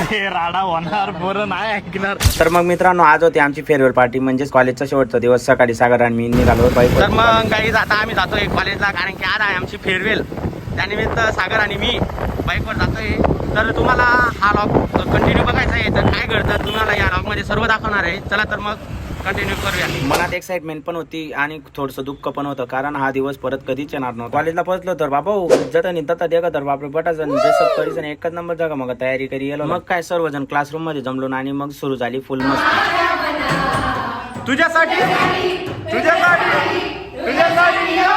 राडा होणार बरं नाही ऐकणार. तर मग मित्रांनो, आज होती आमची फेअरवेल पार्टी, म्हणजेच कॉलेजचा शेवटचा दिवस. सकाळी सागर आणि मी निघालो बाईक. तर मग काही आता आम्ही जातोय कॉलेजला, कारण की आज आहे आमची फेअरवेल. त्यानिमित्त सागर आणि मी बाईकवर जातोय. तर तुम्हाला हा लॉग कंटिन्यू बघायचा आहे. तर काय घडतं तुम्हाला या लॉगमध्ये सर्व दाखवणार आहे. चला तर मग कंटिन्यू करूया. मनात एक्साइटमेंट पण होती आणि थोडंसं दुःख पण होतं, कारण हा दिवस परत कधीच येणार नव्हता. कॉलेजला पोहोचलो तर बाबा जटनी तता देगा तर बापरे बटाजण जसं परिजण एकच नंबर जागा. मग तयारी करी गेलो. मग काय सर्वजण क्लासरूम मध्ये जमलो आणि मग सुरू झाली फुल मस्ती. तुझ्यासाठी तुझ्यासाठी तुझ्यासाठी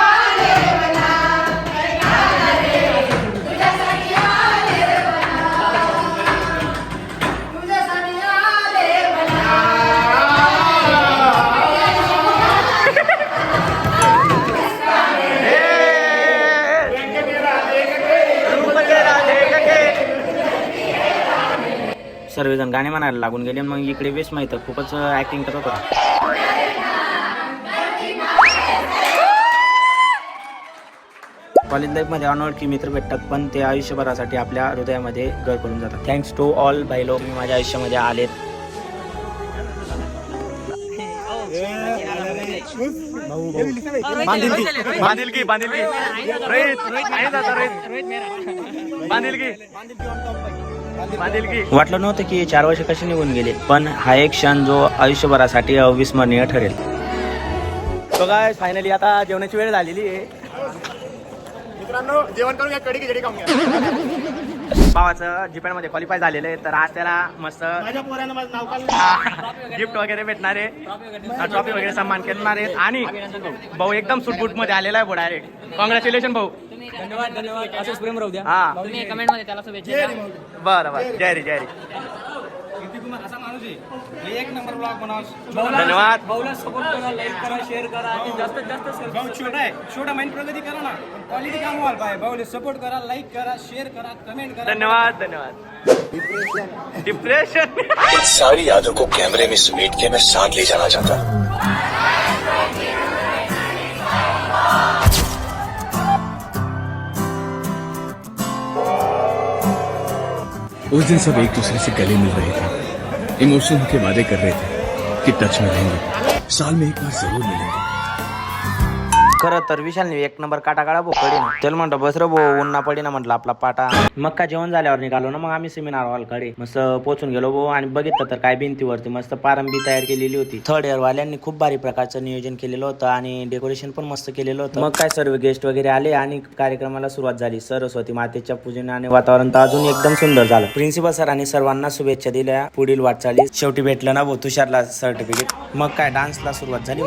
सर्वजण गाणे म्हणायला लागून गेले. मग इकडे वेश माहित खूपच ऍक्टिंग करत होता. कॉलेज लाईफ मध्ये अनोळखी मित्र भेटतात, पण ते आयुष्यभरासाठी आपल्या हृदयामध्ये घर करून जातात. थँक्स टू ऑल भाईलो, तुम्ही माझ्या आयुष्यामध्ये आलेत. बांधिलकी वाटलं नव्हतं की 4 वर्ष कशी निघून गेले, पण हा एक क्षण जो आयुष्यभरासाठी अविस्मरणीय ठरेल. तो काय फायनली आता जेवणाची वेळ झालेली आहे. मित्रांनो, जेवण करून घ्या, कढी खिचडी खाऊन घ्या. भावाचं जीपॅड मध्ये क्वालिफाय झालेलं आहे. तर आज त्याला मस्त माझ्या पोरानं माझं नाव काढलं. गिफ्ट वगैरे भेटणार आहे, ट्रॉफी वगैरे सन्मान करणार आहेत. आणि भाऊ एकदम सुटबुट मध्ये आलेला आहे भाऊ. डायरेक्ट कॉंग्रॅच्युलेशन भाऊ. धन्यवाद धन्यवाद. असंच प्रेम राहू द्या. हा तुम्ही कमेंट मध्ये त्याला शुभेच्छा. बरं बरं. जय रे जय रे. असा माणूस आहे, एक नंबर ब्लॉग बनवा. धन्यवाद. भाऊला सपोर्ट करा, लाईक करा, शेअर करा आणि जास्तीत जास्त भाऊ छोटा आहे, छोटा माइंड प्रगती करा ना, क्वालिटी काम व्हायला पाहिजे. भाऊले सपोर्ट करा, लाईक करा, शेअर करा, कमेंट करा. धन्यवाद धन्यवाद. डिप्रेशन. सारी यादों को कैमरे में समेट के मैं साथ ले जाना चाहता हूँ. उस दिन सब एक दूसरे से गले मिल रहे थे, इमोशनल होकर वादे कर रहे थे कि टच में रहेंगे, साल में एक बार जरूर मिलेंगे. खरं तर विशालने एक नंबर काटा काढा पडी ना. त्याला म्हणतो बस रे भाऊ, उन्हा पडी ना म्हटलं आपला पाटा. मग काय जेवण झाल्यावर निघालो ना. मग आम्ही सेमिनार हॉलकडे मस्त पोहोचून गेलो भाऊ. आणि बघितलं तर काय भिंतीवरती मस्त पारंबी तयार केलेली होती. थर्ड इयर वाल्यांनी खूप भारी प्रकारचं नियोजन केलेलं होतं आणि डेकोरेशन पण मस्त केलेलं होतं. मग काय सर्व गेस्ट वगैरे आले आणि कार्यक्रमाला सुरुवात झाली. सरस्वती मातेच्या पूजनाने वातावरण तर अजून एकदम सुंदर झालं. प्रिन्सिपल सरांनी सर्वांना शुभेच्छा दिल्या पुढील वाटचाली. शेवटी भेटलं ना भाऊ तुषारला सर्टिफिकेट. मग काय डान्सला सुरुवात झाली.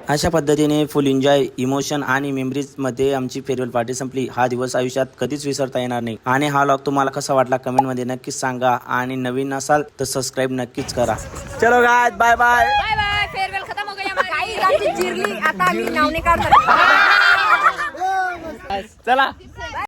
अशा पद्धतीने फुल एन्जॉय, इमोशन आणि मेमरीज मध्ये आमची फेअरवेल पार्टी संपली. हा दिवस आयुष्यात कधीच विसरता येणार नाही. आणि हा व्लॉग तुम्हाला कसा वाटला कमेंट मध्ये नक्कीच सांगा. आणि नवीन असाल तर सबस्क्राईब नक्कीच करा. चलो guys, bye bye. Bye bye. Farewell खतम हो गया. काही रात्री जिरली, आता आम्ही नाव नाही काढणार. चला.